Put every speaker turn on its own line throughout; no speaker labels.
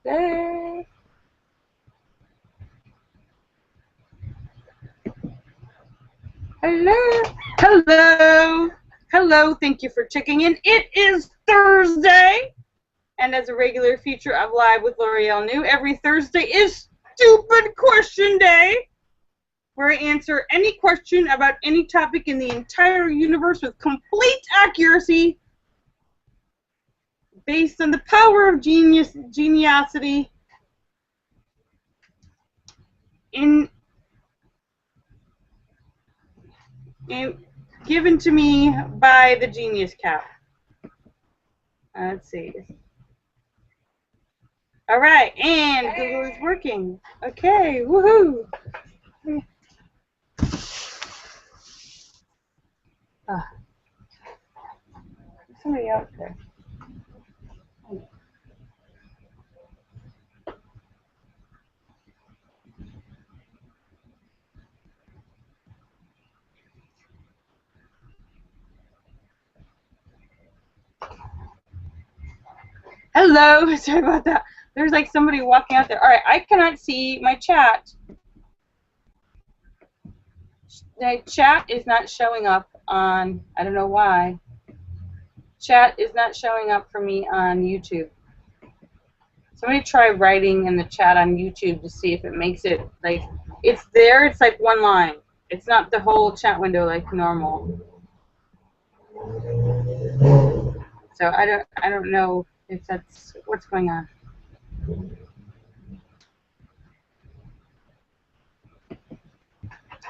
Hey. Hello. Hello. Hello. Thank you for checking in. It is Thursday. And as a regular feature of Live with Lorielle New, every Thursday is Stupid Question Day, where I answer any question about any topic in the entire universe with complete accuracy based on the power of geniosity given to me by the Genius Cat. Let's see. All right, and Google is working. Okay, woohoo! Somebody out there. Hello, sorry about that. There's like somebody walking out there. All right, I cannot see my chat. The chat is not showing up on, I don't know why. Chat is not showing up for me on YouTube. Somebody try writing in the chat on YouTube to see if it makes it, like, it's there, it's like one line. It's not the whole chat window like normal. So I don't know if that's what's going on.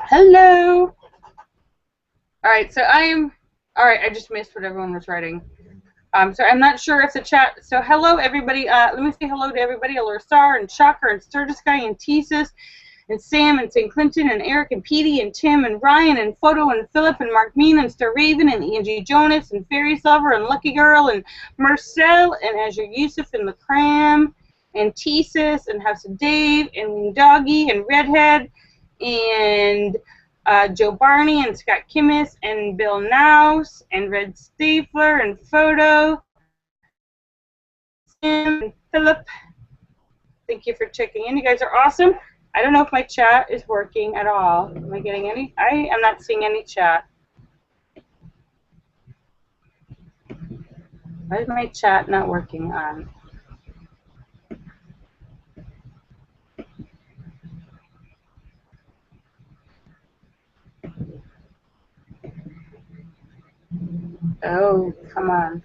Hello. All right, so all right, I just missed what everyone was writing. So I'm not sure if the chat, so hello everybody, let me say hello to everybody, Star and Shocker and Sturgis Guy and Tesis and Sam and St. Clinton and Eric and Petey and Tim and Ryan and Photo and Philip and Mark Mean and Star Raven and Angie Jonas and Fairy Silver and Lucky Girl and Marcel and Azure Yusuf and LaCram and Tesis and House of Dave and Doggy and Redhead and Joe Barney and Scott Kimmis and Bill Nouse and Red Stapler and Photo and Philip. Thank you for checking in. You guys are awesome. I don't know if my chat is working at all. Am I getting any? I am not seeing any chat. Why is my chat not working on? Oh, come on.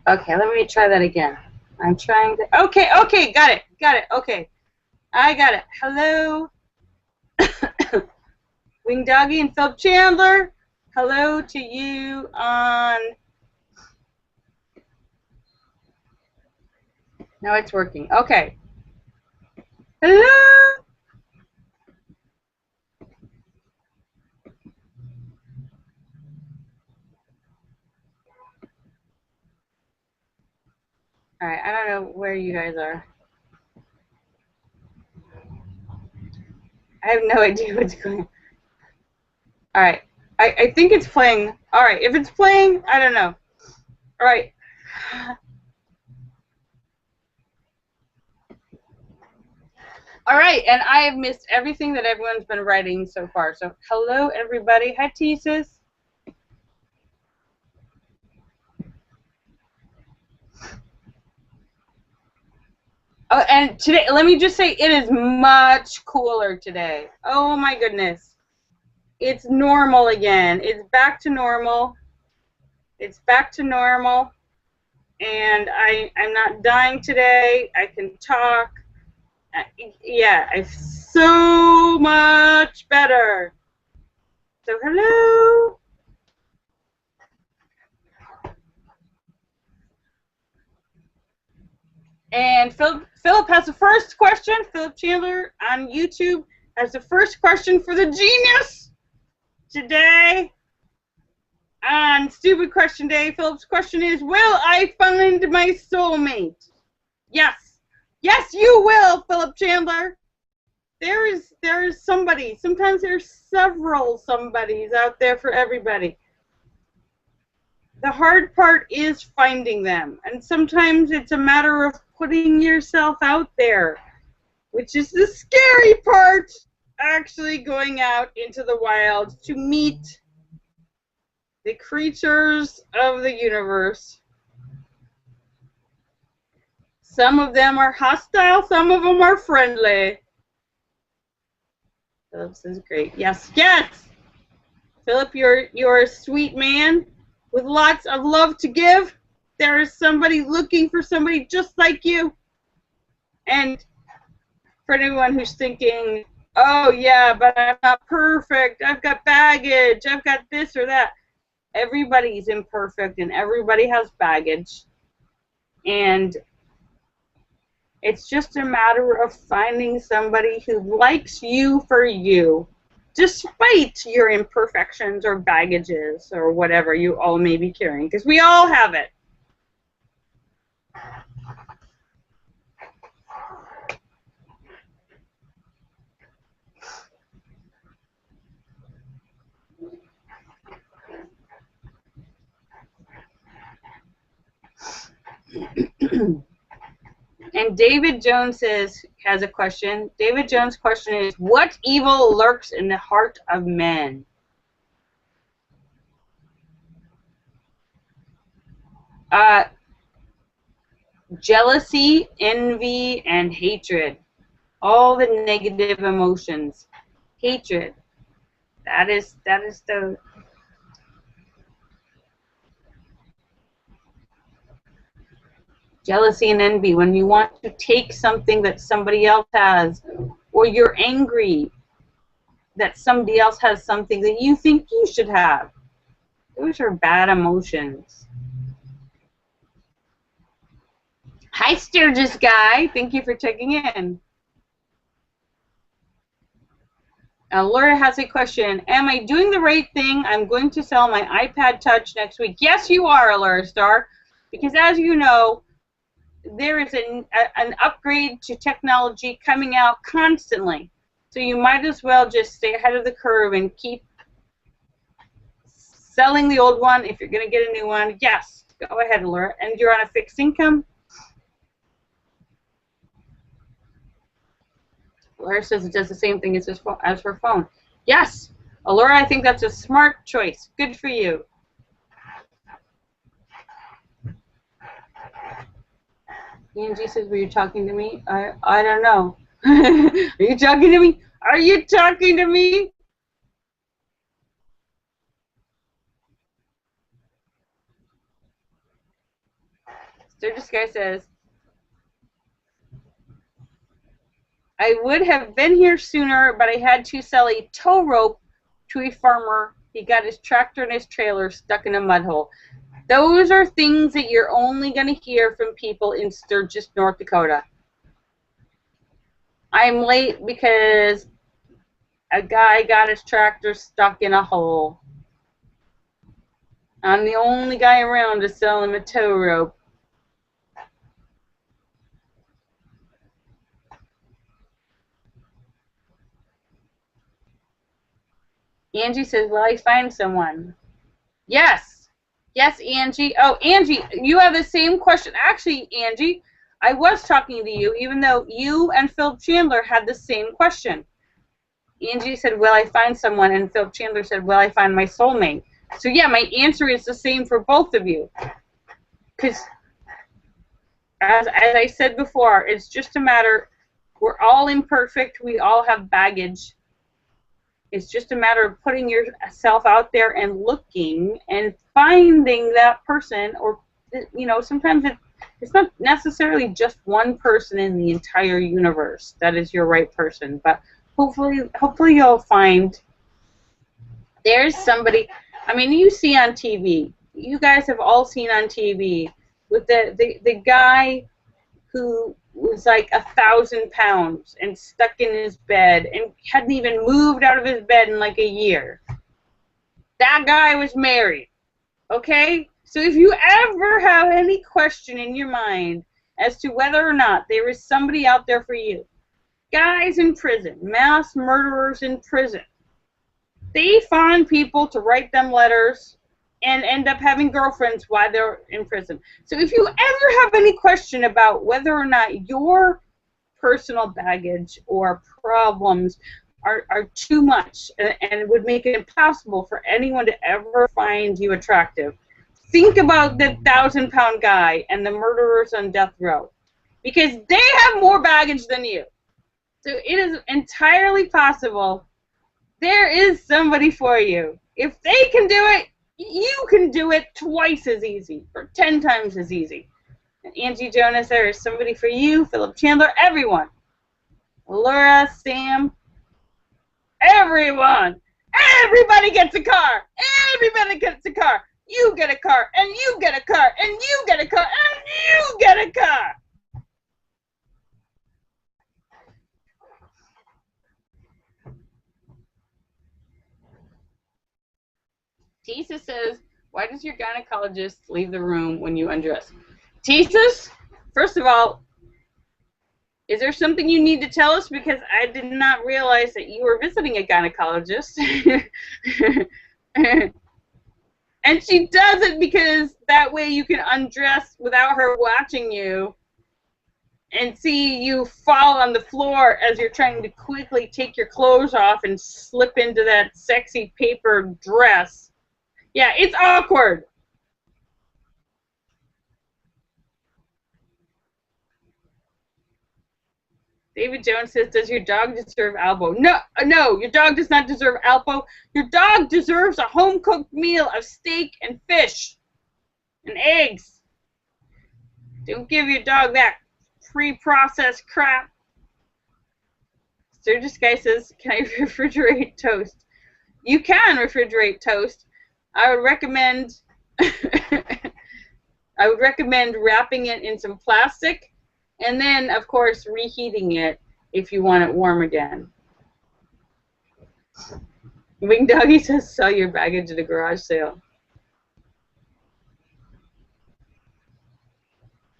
Okay, let me try that again. I'm trying to. Okay, got it. Okay, I got it. Hello, Wing Doggy and Philip Chandler. Hello to you on. Now it's working. Okay. Hello. All right, I don't know where you guys are. I have no idea what's going on. All right, I think it's playing. All right, if it's playing, I don't know. All right. All right, and I have missed everything that everyone's been writing so far. So hello, everybody. Hi, Tesis. Oh, and today, let me just say, it is much cooler today. Oh, my goodness. It's normal again. It's back to normal. It's back to normal. And I'm not dying today. I can talk. Yeah, it's so much better. So, hello. And Philip has the first question. Philip Chandler on YouTube has the first question for the genius today on Stupid Question Day. Philip's question is, will I find my soulmate? Yes. Yes, you will, Philip Chandler. there is somebody. Sometimes there's several somebodies out there for everybody. The hard part is finding them, and sometimes it's a matter of putting yourself out there, which is the scary part, actually going out into the wild to meet the creatures of the universe. Some of them are hostile, some of them are friendly. Philip says great. Yes, yes! Philip, you're a sweet man with lots of love to give. There is somebody looking for somebody just like you. And for anyone who's thinking, oh yeah, but I'm not perfect, I've got baggage, I've got this or that. Everybody's imperfect and everybody has baggage. And it's just a matter of finding somebody who likes you for you, despite your imperfections or baggages or whatever you all may be carrying, because we all have it. And David Jones has a question. David Jones' question is, what evil lurks in the heart of men? Jealousy, envy, and hatred. All the negative emotions. Hatred. That is the... Jealousy and envy, when you want to take something that somebody else has, or you're angry that somebody else has something that you think you should have. Those are bad emotions. Hi, Sturgis guy. Thank you for checking in. Laura has a question. Am I doing the right thing? I'm going to sell my iPad Touch next week. Yes, you are, Laura Star, because as you know, there is an upgrade to technology coming out constantly. So you might as well just stay ahead of the curve and keep selling the old one if you're going to get a new one. Yes, go ahead, Laura. And you're on a fixed income? Laura says it does the same thing as her phone. Yes, Laura, I think that's a smart choice. Good for you. Angie says, were you talking to me? I don't know. Are you talking to me? Are you talking to me? Sturgis guy says, I would have been here sooner, but I had to sell a tow rope to a farmer. He got his tractor and his trailer stuck in a mud hole. Those are things that you're only going to hear from people in Sturgis, North Dakota. I'm late because a guy got his tractor stuck in a hole. I'm the only guy around to sell him a tow rope. Angie says, will I find someone? Yes. Yes, Angie. Oh, Angie, you have the same question. Actually, Angie, I was talking to you, even though you and Philip Chandler had the same question. Angie said, will I find someone? And Philip Chandler said, will I find my soulmate? So, yeah, my answer is the same for both of you. Because, as I said before, it's just a matter, we're all imperfect. We all have baggage. It's just a matter of putting yourself out there and looking and finding that person, or, you know, sometimes it's not necessarily just one person in the entire universe that is your right person, but hopefully you'll find there's somebody. I mean, you see on TV, you guys have all seen on TV with the guy who was like 1,000 pounds and stuck in his bed and hadn't even moved out of his bed in like a year. That guy was married, okay? So if you ever have any question in your mind as to whether or not there is somebody out there for you, Guys in prison, mass murderers in prison, they find people to write them letters and end up having girlfriends while they're in prison. So if you ever have any question about whether or not your personal baggage or problems are too much and would make it impossible for anyone to ever find you attractive, think about the 1,000-pound guy and the murderers on death row, because they have more baggage than you. So it is entirely possible there is somebody for you. If they can do it, you can do it twice as easy or 10 times as easy. And Angie Jonas, there is somebody for you. Philip Chandler, everyone. Laura, Sam, everyone. Everybody gets a car. Everybody gets a car. You get a car, and you get a car, and you get a car, and you get a car. Tisa says, why does your gynecologist leave the room when you undress? Tisa, first of all, is there something you need to tell us? Because I did not realize that you were visiting a gynecologist. And she does it because that way you can undress without her watching you and see you fall on the floor as you're trying to quickly take your clothes off and slip into that sexy paper dress. Yeah, it's awkward. David Jones says, does your dog deserve elbow? No, your dog does not deserve elbow. Your dog deserves a home-cooked meal of steak and fish and eggs. Don't give your dog that pre-processed crap. Sturgis Guy says, can I refrigerate toast? You can refrigerate toast. I would recommend wrapping it in some plastic and then, of course, reheating it if you want it warm again. Wing Doggy says, sell your baggage at a garage sale.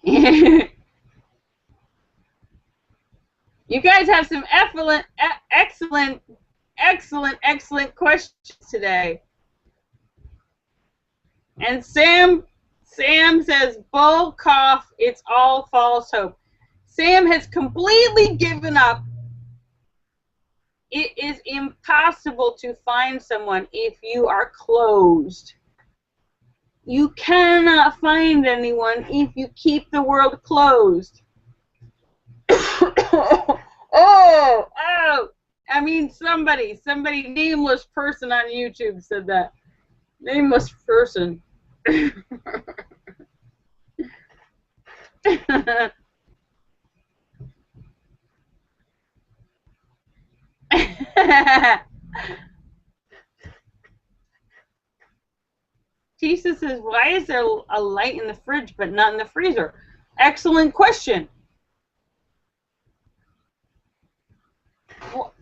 You guys have some excellent questions today. And Sam says, bull cough, it's all false hope. Sam has completely given up. It is impossible to find someone if you are closed. You cannot find anyone if you keep the world closed. Oh, I mean, somebody, nameless person on YouTube said that. Nameless person. Tisa says, why is there a light in the fridge but not in the freezer? Excellent question. Well,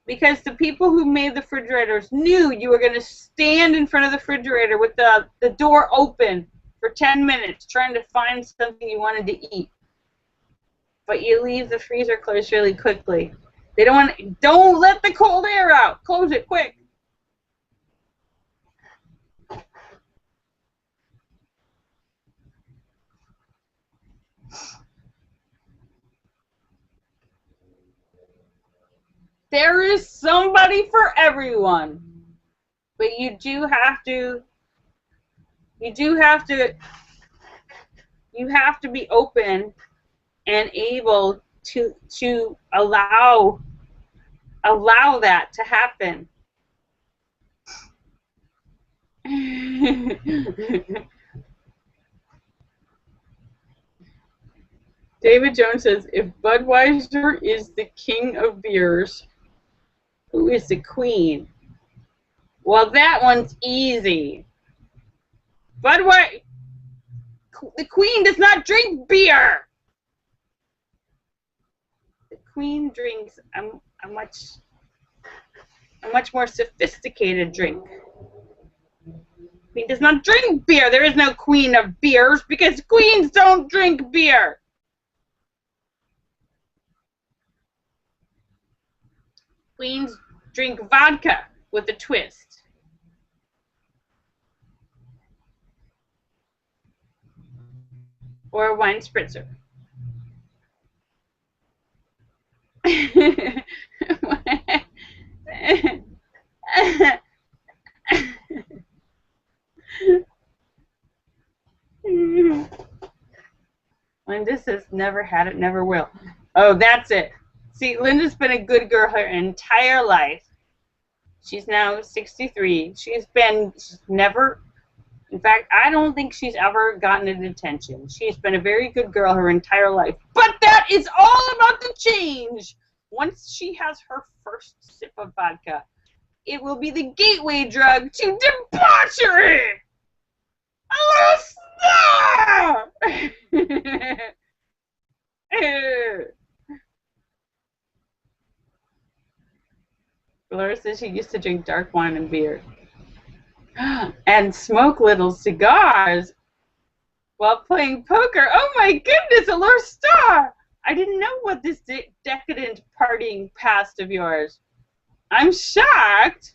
because the people who made the refrigerators knew you were going to stand in front of the refrigerator with the door open for 10 minutes trying to find something you wanted to eat. But you leave the freezer closed really quickly. They don't let the cold air out. Close it quick. There is somebody for everyone. But you have to be open and able to allow that to happen. David Jones says, if Budweiser is the king of beers, who is the queen? Well, that one's easy. Budweiser, the queen does not drink beer. The queen drinks a much more sophisticated drink. Queen does not drink beer. There is no queen of beers because queens don't drink beer. Queens drink vodka with a twist. Or a wine spritzer. Linda says never had it, never will. Oh, that's it. See, Linda's been a good girl her entire life. She's now 63. She's never, in fact, I don't think she's ever gotten an attention. She's been a very good girl her entire life. But that is all about to change. Once she has her first sip of vodka, it will be the gateway drug to debauchery. Alyssa! Laura says she used to drink dark wine and beer. And smoke little cigars while playing poker. Oh my goodness, Allure Star! I didn't know what this decadent partying past of yours. I'm shocked.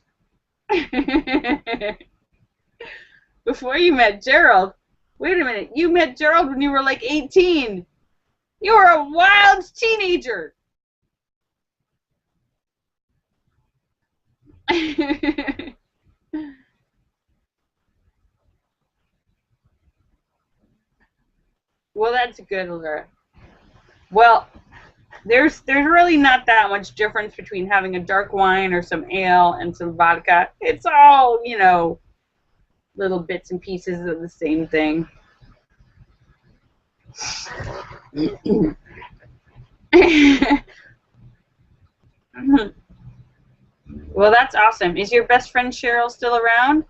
Before you met Gerald. Wait a minute, you met Gerald when you were like 18. You were a wild teenager. Well, that's good, Laura. Well, there's really not that much difference between having a dark wine or some ale and some vodka. It's all, you know, little bits and pieces of the same thing. Well, that's awesome. Is your best friend Cheryl still around?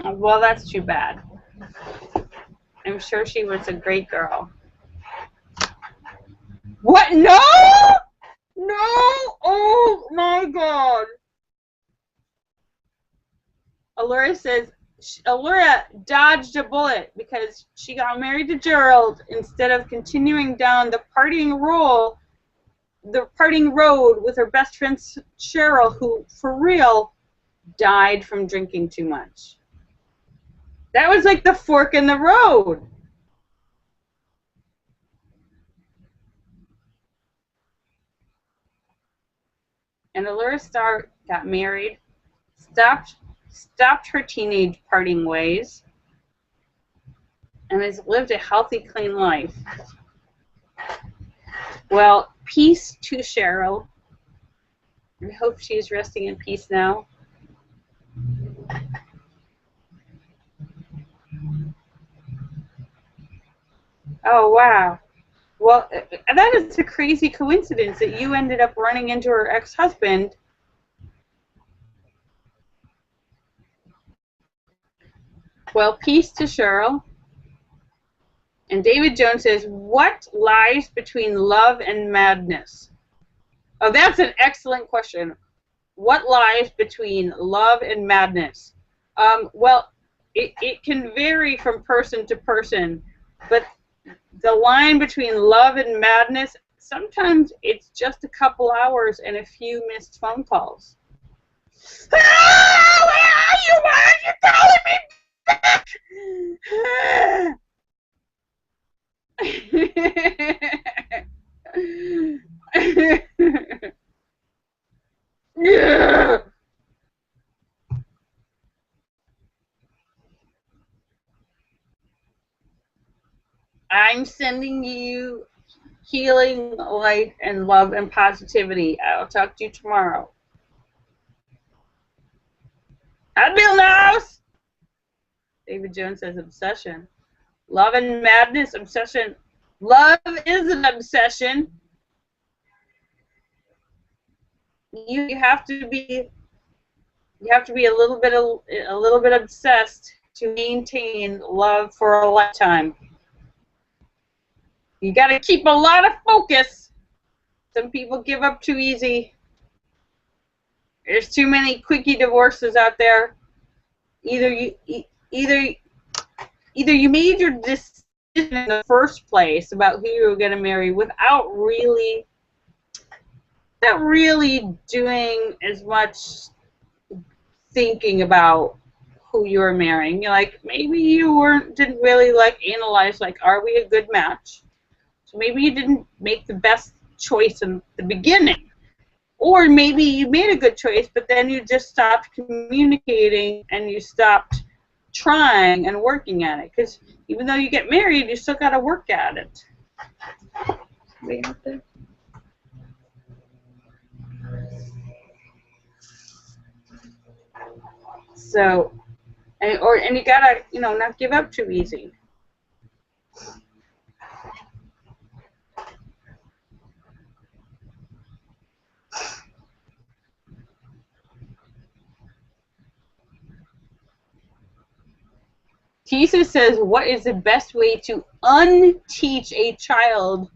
Well, that's too bad. I'm sure she was a great girl. What? No! No! Oh my God. Allura says, Allura dodged a bullet because she got married to Gerald instead of continuing down the partying road with her best friend Cheryl, who, for real, died from drinking too much. That was like the fork in the road. And Allura Star got married, stopped her teenage partying ways, and has lived a healthy, clean life. Well, peace to Cheryl. I hope she's resting in peace now. Oh, wow. Well, that is a crazy coincidence that you ended up running into her ex-husband. Well, peace to Cheryl. And David Jones says, what lies between love and madness? Oh, that's an excellent question. What lies between love and madness? Well, it can vary from person to person, but the line between love and madness, sometimes it's just a couple hours and a few missed phone calls. Ah, where are you? Why are you calling me back? Yeah. I'm sending you healing, light, and love and positivity. I'll talk to you tomorrow. At Bill House. David Jones says obsession. Love and madness, obsession. Love is an obsession. You have to be a little bit obsessed to maintain love for a lifetime. You got to keep a lot of focus. Some people give up too easy. There's too many quickie divorces out there. Either you made your decision in the first place about who you were going to marry without really not really doing as much thinking about who you're marrying. Like maybe you didn't really like analyze like, are we a good match? So maybe you didn't make the best choice in the beginning. Or maybe you made a good choice, but then you just stopped communicating and you stopped trying and working at it. Because even though you get married, you still got to work at it. Wait up there. So, and you gotta, not give up too easy. Tisa says, what is the best way to unteach a child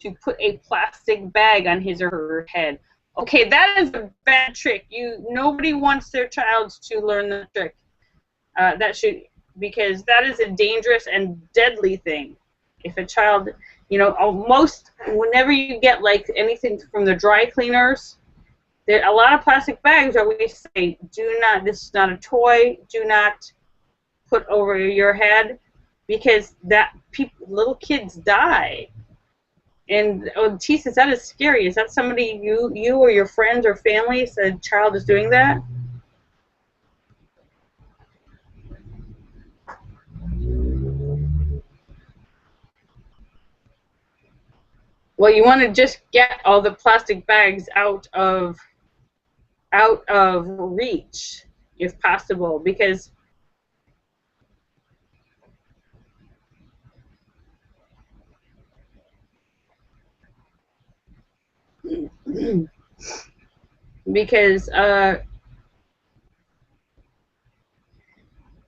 to put a plastic bag on his or her head? Okay, that is a bad trick. Nobody wants their child to learn the trick. Because that is a dangerous and deadly thing. If a child, whenever you get like anything from the dry cleaners, a lot of plastic bags always say, do not, this is not a toy, do not put over your head, because little kids die. And Jesus, that is scary. Is that somebody you or your friends or family said a child is doing that? Well, you want to just get all the plastic bags out of reach, if possible, because because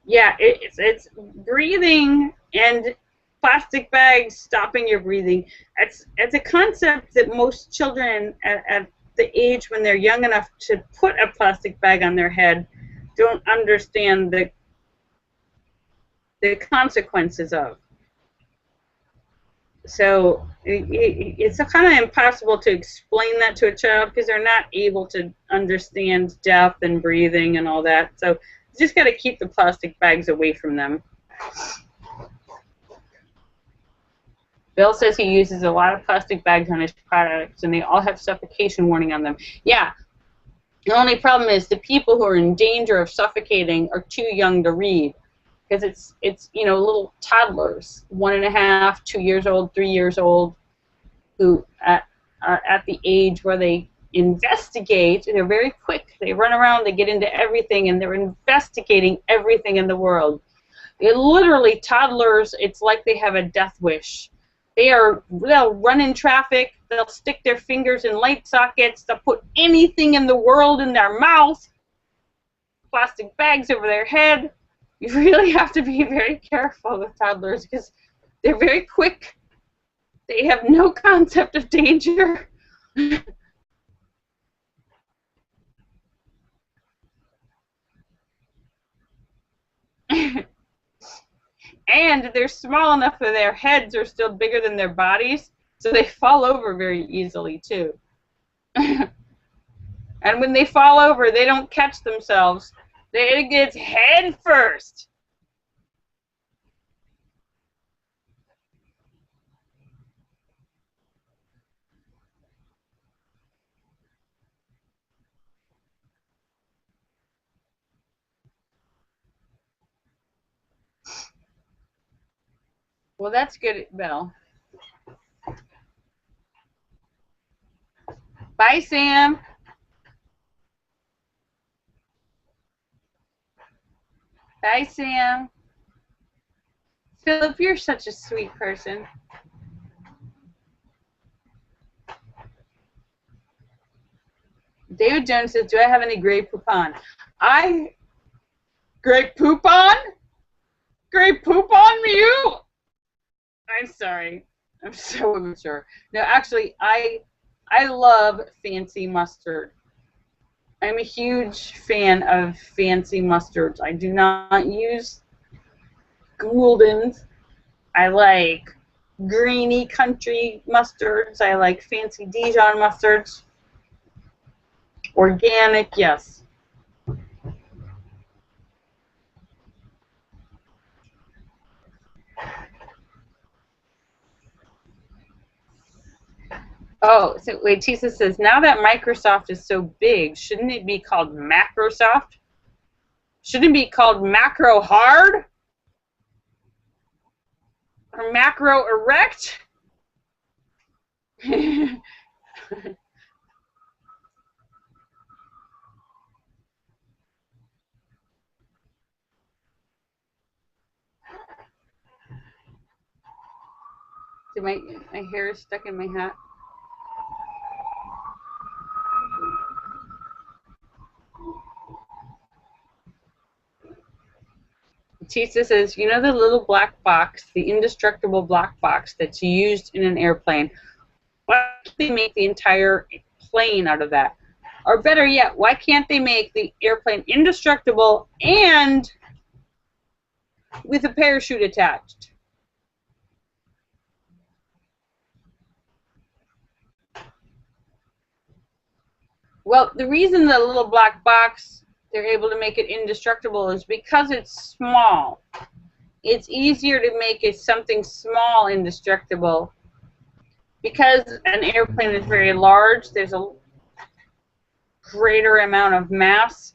yeah, it's breathing and plastic bags stopping your breathing. It's a concept that most children at the age when they're young enough to put a plastic bag on their head don't understand the consequences of. So it's kind of impossible to explain that to a child because they're not able to understand death and breathing and all that. So you just got to keep the plastic bags away from them. Bill says he uses a lot of plastic bags on his products, and they all have suffocation warning on them. Yeah. The only problem is the people who are in danger of suffocating are too young to read, because it's little toddlers, 1.5, 2 years old, 3 years old, who are at the age where they investigate. They're very quick. They run around. They get into everything, and they're investigating everything in the world. Literally, toddlers. It's like they have a death wish. They'll run in traffic. They'll stick their fingers in light sockets. They'll put anything in the world in their mouth. Plastic bags over their head. You really have to be very careful with toddlers because they're very quick. They have no concept of danger. And they're small enough that their heads are still bigger than their bodies, so they fall over very easily, too. And when they fall over, they don't catch themselves. It gets head first. Well, that's good, Belle. Bye, Sam. Bye, Sam. Philip, you're such a sweet person. David Jones says, do I have any Grey Poupon? Grey Poupon? Grey Poupon you? I'm sorry. I'm so immature. No, actually, I love fancy mustard. I'm a huge fan of fancy mustards. I do not use Gouldens. I like greeny country mustards. I like fancy Dijon mustards. Organic, yes. Oh, so wait, Tisa says, now that Microsoft is so big, shouldn't it be called Macrosoft? Shouldn't it be called Macro Hard? Or Macro Erect? My hair is stuck in my hat. Tisa says, you know the little black box, the indestructible black box that's used in an airplane? Why can't they make the entire plane out of that? Or better yet, why can't they make the airplane indestructible and with a parachute attached? Well, the reason the little black box, they're able to make it indestructible is because it's small. It's easier to make something small indestructible. Because an airplane is very large, there's a greater amount of mass.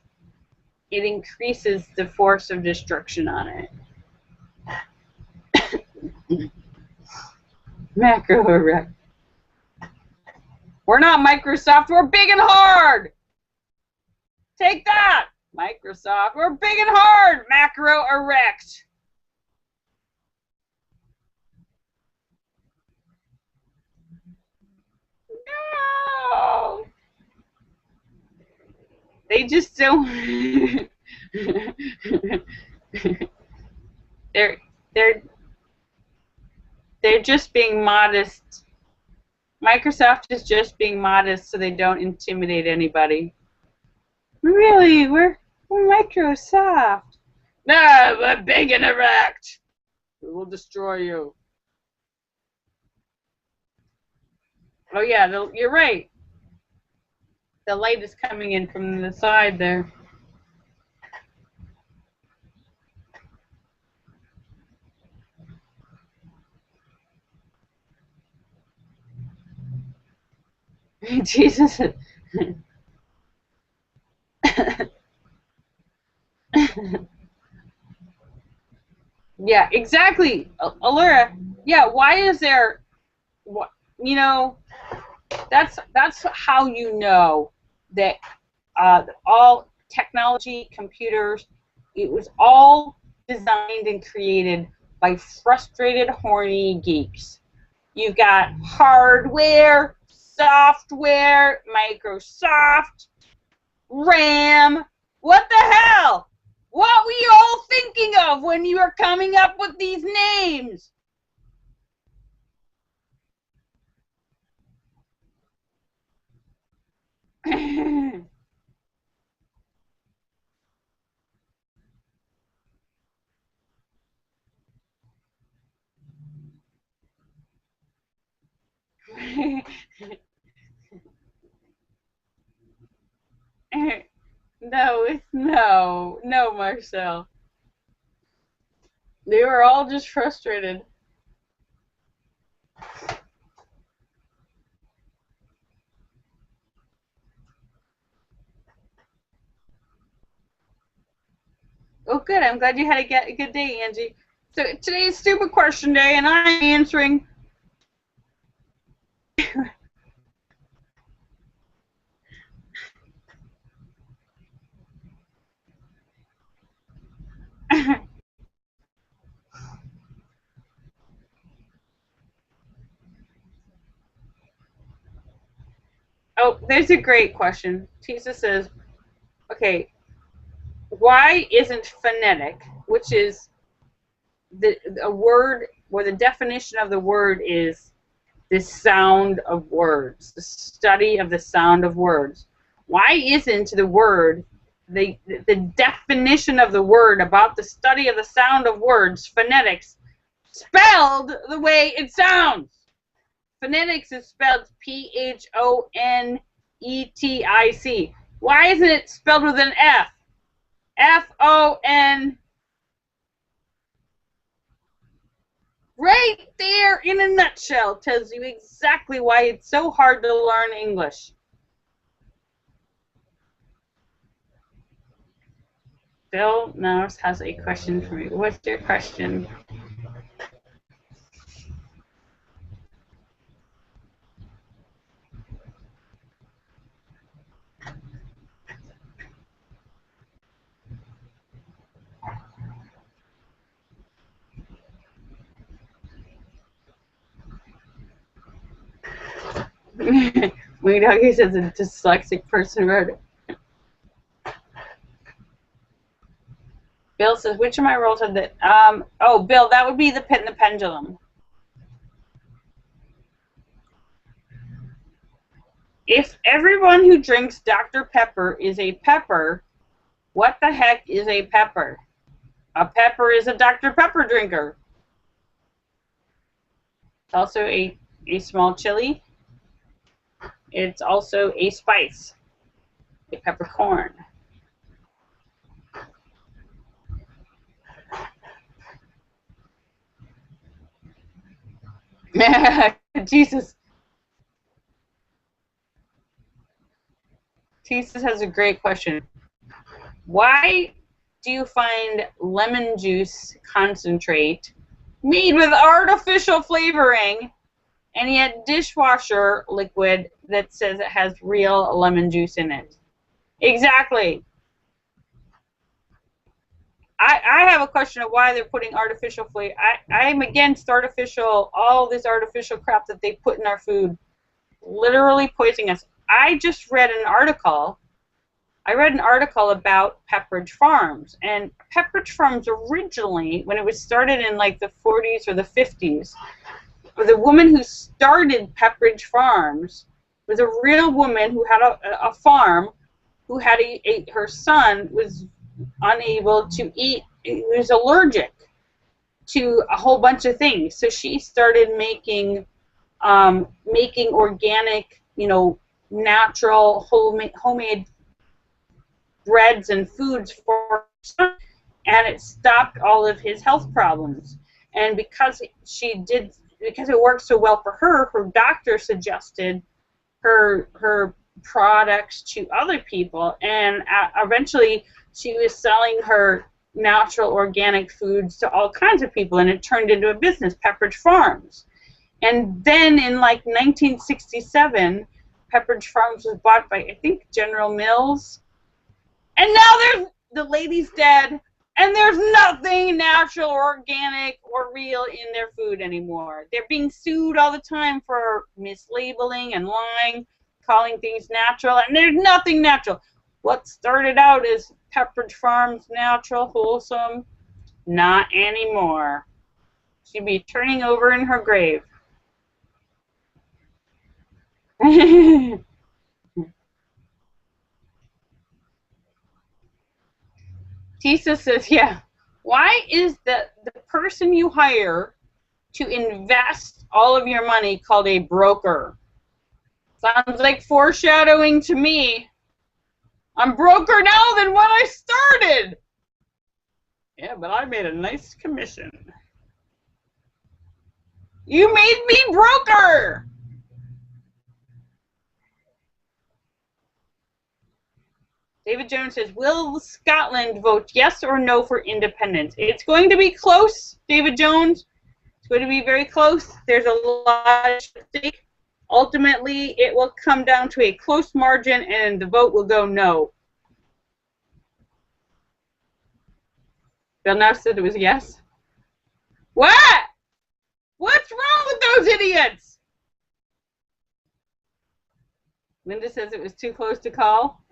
It increases the force of destruction on it. Macro erect. We're not Microsoft, we're big and hard. Take that, Microsoft. We're big and hard. Macro erect. No. They just don't. they're just being modest. Microsoft is just being modest so they don't intimidate anybody. Really, we're Microsoft. No, we're big and erect. We will destroy you. Oh yeah, you're right. The light is coming in from the side there. Jesus. Yeah, exactly, Allura. Yeah, why is there? You know, that's how you know that all technology, computers, it was all designed and created by frustrated, horny geeks. You've got hardware, software, Microsoft, RAM. What the hell? What were you all thinking of when you were coming up with these names? No, Marcel. They were all just frustrated. Oh, good. I'm glad you had a good day, Angie. So today's stupid question day, and I'm answering. Oh, there's a great question. Tisa says, okay, why isn't phonetic, which is a word where the definition of the word is the sound of words, the study of the sound of words. Why isn't the word, the definition of the word about the study of the sound of words, phonetics, spelled the way it sounds? Phonetics is spelled P-H-O-N-E-T-I-C. Why isn't it spelled with an F? F-O-N. Right there in a nutshell tells you exactly why it's so hard to learn English. Bill Mouse has a question for me. What's your question? Wayne Doggy says a dyslexic person wrote it. Bill says, which of my roles have that? Oh, Bill, that would be the Pit and the Pendulum. If everyone who drinks Dr. Pepper is a pepper, what the heck is a pepper? A pepper is a Dr. Pepper drinker. It's also a small chili. It's also a spice, a peppercorn. Jesus. Jesus has a great question. Why do you find lemon juice concentrate made with artificial flavoring and yet dishwasher liquid that says it has real lemon juice in it? Exactly. I have a question of why they're putting artificial flavor. I'm against artificial, all this artificial crap that they put in our food, literally poisoning us. I just read an article. I read an article about Pepperidge Farms, and Pepperidge Farms originally, when it was started in like the 40s or the 50s, the woman who started Pepperidge Farms was a real woman who had a farm, who had her son was unable to eat. He was allergic to a whole bunch of things, so she started making organic, natural homemade breads and foods for her son, and it stopped all of his health problems. And because it worked so well for her, her doctor suggested her products to other people, and eventually she was selling her natural organic foods to all kinds of people, and it turned into a business, Pepperidge Farms. And then in like 1967, Pepperidge Farms was bought by, I think, General Mills. And now the lady's dead, and there's nothing natural, organic, or real in their food anymore. They're being sued all the time for mislabeling and lying, calling things natural, and there's nothing natural. What started out as Pepperidge Farms natural, wholesome, not anymore. She'd be turning over in her grave. Tisa says, yeah, why is the person you hire to invest all of your money called a broker? Sounds like foreshadowing to me. I'm broker now than when I started. Yeah, but I made a nice commission. You made me broker. David Jones says, will Scotland vote yes or no for independence? It's going to be close, David Jones. It's going to be very close. There's a lot at stake. Ultimately, it will come down to a close margin, and the vote will go no. Bill now said it was yes. What? What's wrong with those idiots? Linda says it was too close to call.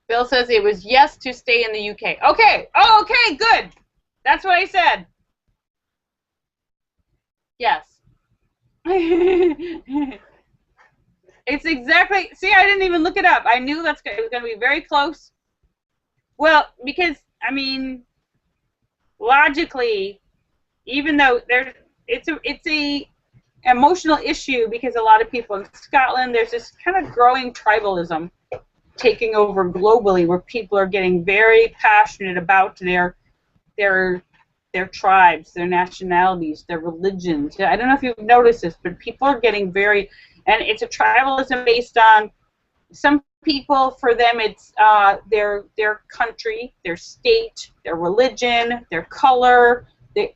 Bill says it was yes to stay in the UK. Okay. Oh, okay, good. That's what I said. Yes. It It's exactly, see, I didn't even look it up. I knew it was going to be very close. Well, because, I mean, logically, even though it's a emotional issue, because a lot of people in Scotland, there's this kind of growing tribalism taking over globally, where people are getting very passionate about their tribes, their nationalities, their religions. I don't know if you've noticed this, but people are getting very, and it's a tribalism based on some people. For them, it's their country, their state, their religion, their color.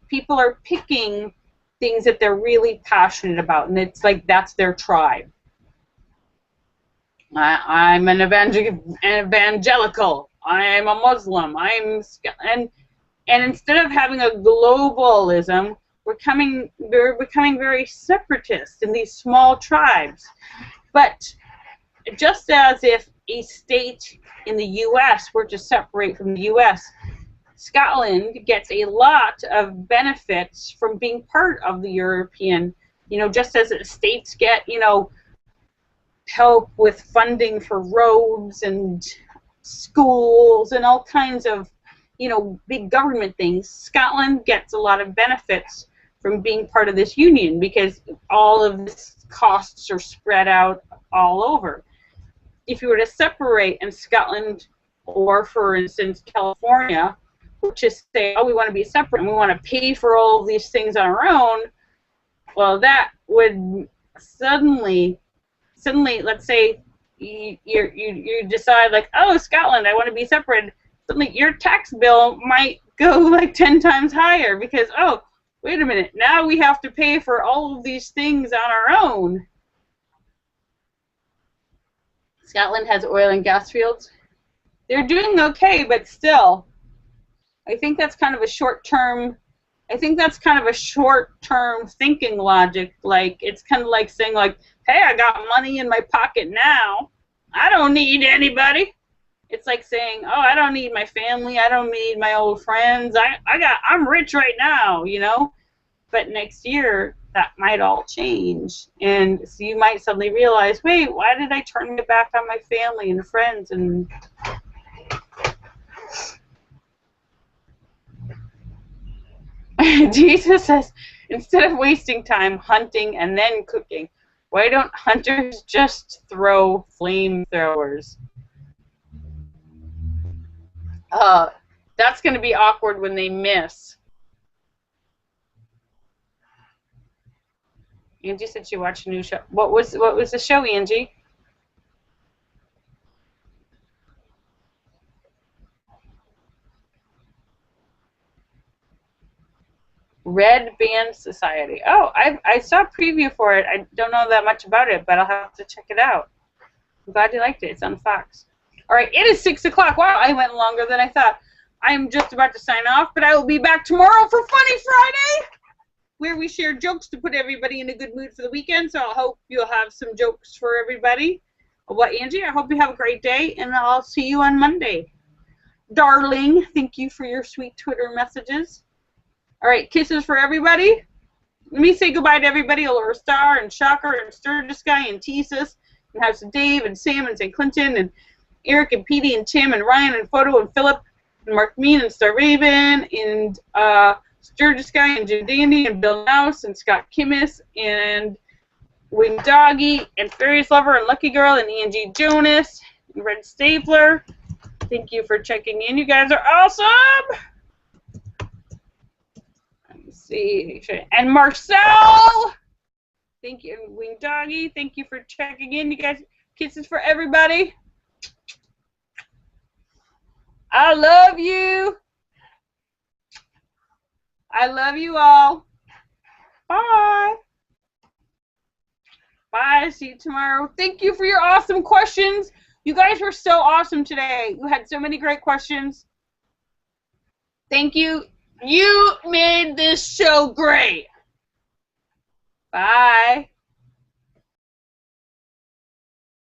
People are picking things that they're really passionate about, and it's like that's their tribe. I'm an evangelical. I'm a Muslim. And instead of having a globalism, we're becoming very separatist in these small tribes. But just as if a state in the U.S. were to separate from the U.S., Scotland gets a lot of benefits from being part of the European, just as states get, help with funding for roads and schools and all kinds of, big government things. Scotland gets a lot of benefits from being part of this union because all of this costs are spread out all over. If you were to separate in Scotland, or for instance California, which is say, oh, we want to be separate and we want to pay for all of these things on our own, well, that would suddenly, let's say you decide like, oh, Scotland, I want to be separate. Suddenly your tax bill might go like 10 times higher because, oh, wait a minute, now we have to pay for all of these things on our own. Scotland has oil and gas fields. They're doing okay, but still, I think that's kind of a short-term thinking logic. Like, it's kind of like saying like, hey, I got money in my pocket now. I don't need anybody. It's like saying, oh, I don't need my family. I don't need my old friends. I'm rich right now, But next year, that might all change. And so you might suddenly realize, wait, why did I turn my back on my family and friends? And Jesus says, instead of wasting time hunting and then cooking, why don't hunters just throw flamethrowers? That's going to be awkward when they miss. Angie said she watched a new show. What was the show, Angie? Red Band Society. Oh, I saw a preview for it. I don't know that much about it, but I'll have to check it out. I'm glad you liked it. It's on Fox. All right, it is 6 o'clock. Wow, I went longer than I thought. I'm just about to sign off, but I will be back tomorrow for Funny Friday, where we share jokes to put everybody in a good mood for the weekend. So I hope you'll have some jokes for everybody. Well, Angie, I hope you have a great day, and I'll see you on Monday. Darling, thank you for your sweet Twitter messages. All right, kisses for everybody. Let me say goodbye to everybody. Laura Star and Shocker and Sturgis Guy and Tesis and House of Dave and Sam and St. Clinton and Eric and Petey and Tim and Ryan and Photo and Philip and Mark Mean and Star Raven and Sturgis Guy and Jim Dandy and Bill Nouse and Scott Kimmis and Wing Doggy and Fairies Lover and Lucky Girl and Angie Jonas and Red Stapler. Thank you for checking in. You guys are awesome. Let's see. And Marcel. Thank you. And Wing Doggy. Thank you for checking in. You guys, kisses for everybody. I love you. I love you all. Bye. Bye. See you tomorrow. Thank you for your awesome questions. You guys were so awesome today. You had so many great questions. Thank you. You made this show great. Bye.